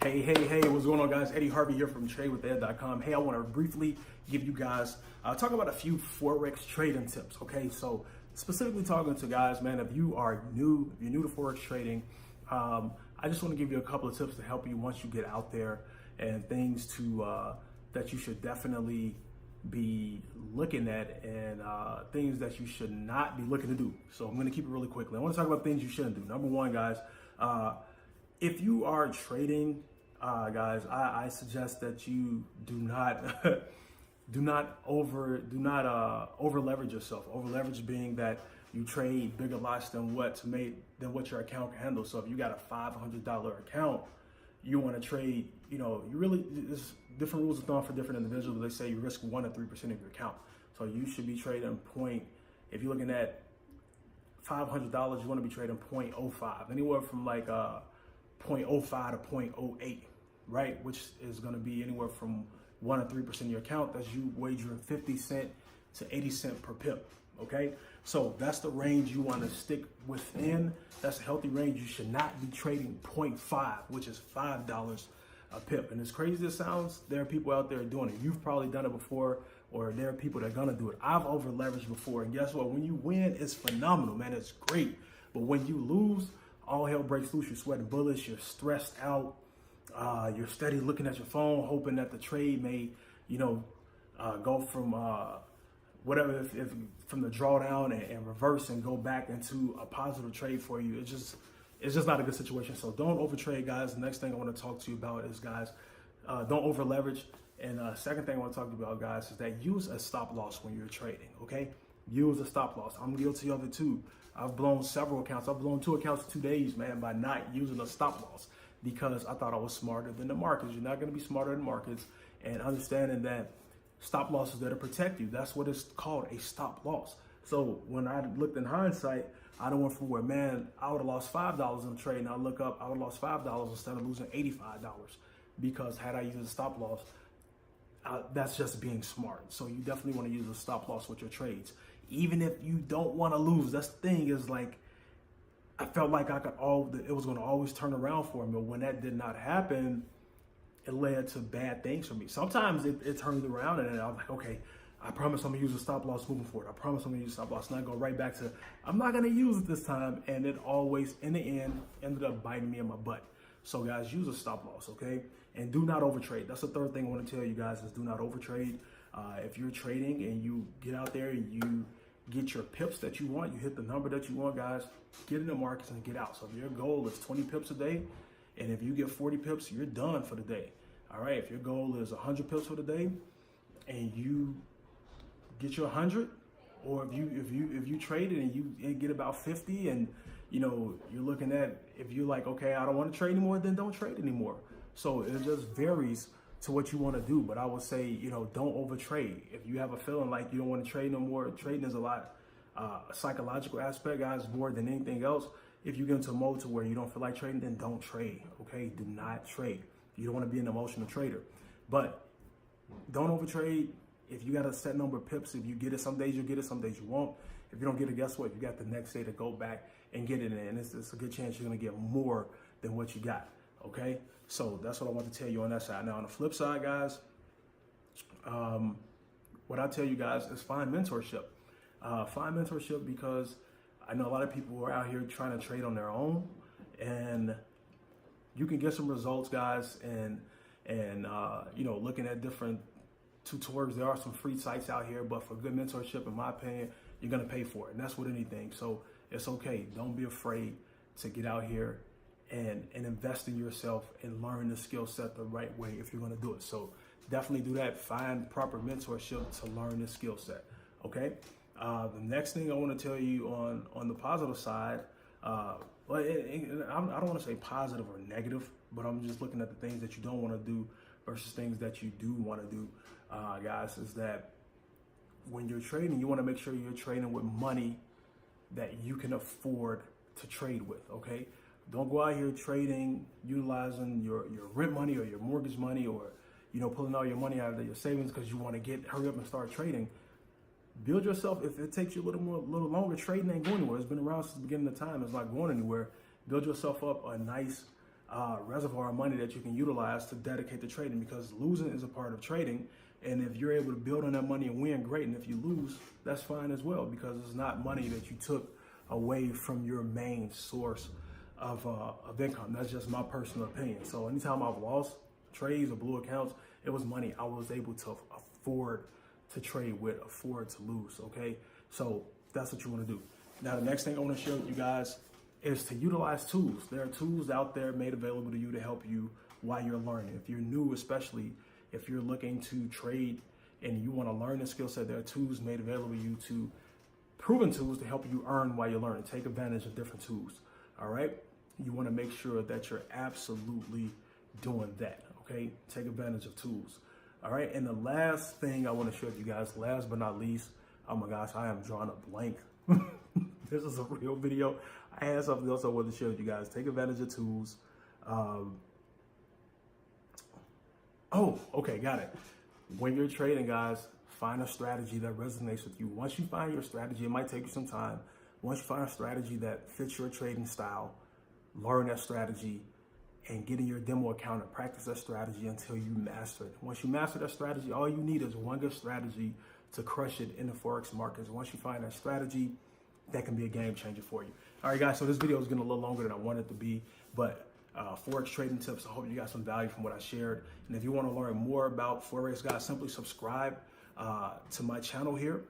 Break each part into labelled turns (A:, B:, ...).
A: Hey, what's going on, guys? Eddie Harvey here from TradeWithEd.com. Hey, I want to briefly give you guys, talk about a few Forex trading tips, okay? So specifically talking to guys, man, if you're new to Forex trading, I just want to give you a couple of tips to help you once you get out there and things that you should definitely be looking at and things that you should not be looking to do. So I'm going to keep it really quickly. I want to talk about things you shouldn't do. Number one, guys, if you are trading, guys, I suggest that you do not over leverage yourself. Over leverage being that you trade bigger lots than what your account can handle. So if you got a $500 account, you want to trade. There's different rules of thumb for different individuals. They say you risk 1 to 3% of your account. So you should be trading if you're looking at $500, you want to be trading 0.05, anywhere from like 0.05 to 0.08, right? Which is going to be anywhere from 1 to 3% of your account. That's you wagering 50 cent to 80 cent per pip. Okay, so that's the range you want to stick within. That's a healthy range. You should not be trading 0.5, which is $5 a pip. And as crazy as it sounds, there are people out there doing it. You've probably done it before, or there are people that are gonna do it. I've over leveraged before, and guess what? When you win, it's phenomenal, man. It's great. But when you lose, all hell breaks loose. You're sweating bullets. You're stressed out. You're steady looking at your phone, hoping that the trade may, go from whatever, if from the drawdown and reverse and go back into a positive trade for you. It's just not a good situation. So don't overtrade, guys. The next thing I want to talk to you about is, guys, don't over leverage. And second thing I want to talk to you about, guys, is that use a stop loss when you're trading. Okay, use a stop loss. I'm guilty of it too. I've blown several accounts. I've blown 2 accounts in 2 days, man, by not using a stop loss because I thought I was smarter than the markets. You're not going to be smarter than markets, and understanding that stop loss is there to protect you. That's what it's called, a stop loss. So when I looked in hindsight, I went from where, man, I would have lost $5 in a trade, and I look up, I would have lost $5 instead of losing $85 because had I used a stop loss, that's just being smart. So you definitely want to use a stop loss with your trades. Even if you don't want to lose, that's the thing is, like, I felt like it was going to always turn around for me. But when that did not happen, it led to bad things for me. Sometimes it turned around and I was like, okay, I promise I'm going to use a stop loss moving forward. I promise I'm going to use a stop loss. And I go right back to, I'm not going to use it this time. And it always, in the end, ended up biting me in my butt. So, guys, use a stop loss, okay? And do not overtrade. That's the third thing I want to tell you guys is do not overtrade. If you're trading and you get out there and you get your pips that you want, you hit the number that you want, guys, get in the markets and get out. So if your goal is 20 pips a day, and if you get 40 pips, you're done for the day. All right, if your goal is 100 pips for the day and you get your 100, or if you trade it and you get about 50, and you're looking at, if you're like, okay, I don't want to trade anymore, then don't trade anymore. So it just varies to what you want to do. But I would say, don't overtrade. If you have a feeling like you don't want to trade no more, trading is a lot psychological aspect, guys, more than anything else. If you get into a mode to where you don't feel like trading, then don't trade, okay? Do not trade. You don't want to be an emotional trader. But don't overtrade. If you got a set number of pips, if you get it, some days you'll get it, some days you won't. If you don't get it, guess what? You got the next day to go back and get it in. And it's a good chance you're going to get more than what you got, okay? So that's what I want to tell you on that side. Now, on the flip side, guys, what I tell you guys is find mentorship. Find mentorship because I know a lot of people who are out here trying to trade on their own, and you can get some results, guys, and looking at different tutorials. There are some free sites out here, but for good mentorship, in my opinion, you're going to pay for it. And that's with anything. So it's okay. Don't be afraid to get out here and invest in yourself and learn the skill set the right way if you're going to do it. So definitely do that. Find proper mentorship to learn the skill set. Okay. The next thing I want to tell you on the positive side, I don't want to say positive or negative, but I'm just looking at the things that you don't want to do versus things that you do want to do, guys, is that when you're trading, you want to make sure you're trading with money that you can afford to trade with, okay? Don't go out here trading, utilizing your rent money or your mortgage money, or pulling all your money out of your savings because you want to hurry up and start trading. Build yourself. If it takes you a little longer, trading ain't going anywhere. It's been around since the beginning of time. It's not going anywhere. Build yourself up a nice reservoir of money that you can utilize to dedicate to trading, because losing is a part of trading. And if you're able to build on that money and win, great. And if you lose, that's fine as well, because it's not money that you took away from your main source of income. That's just my personal opinion. So anytime I've lost trades or blue accounts, it was money I was able to afford to trade with, afford to lose. Okay, so that's what you want to do. Now, the next thing I want to share with you guys is to utilize tools. There are tools out there made available to you to help you while you're learning. If you're new, especially if you're looking to trade and you want to learn the skill set, there are tools made available to you, to proven tools to help you earn while you're learning. Take advantage of different tools. All right, you want to make sure that you're absolutely doing that. Okay, take advantage of tools. All right, and the last thing I want to share with you guys, last but not least, oh my gosh, I am drawing a blank. This is a real video. I had something else I wanted to share with you guys. Take advantage of tools. Oh, okay, got it. When you're trading, guys, find a strategy that resonates with you. Once you find your strategy, it might take you some time. Once you find a strategy that fits your trading style, learn that strategy and get in your demo account and practice that strategy until you master it. Once you master that strategy, all you need is one good strategy to crush it in the Forex markets. Once you find that strategy, that can be a game changer for you. All right, guys, so this video is getting a little longer than I wanted it to be, but Forex trading tips. I hope you got some value from what I shared. And if you want to learn more about Forex, guys, simply subscribe to my channel here.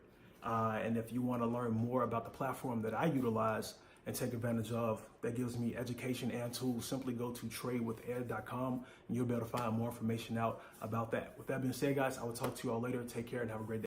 A: And if you want to learn more about the platform that I utilize and take advantage of, that gives me education and tools, simply go to tradewithed.com and you'll be able to find more information out about that. With that being said, guys, I will talk to you all later. Take care and have a great day.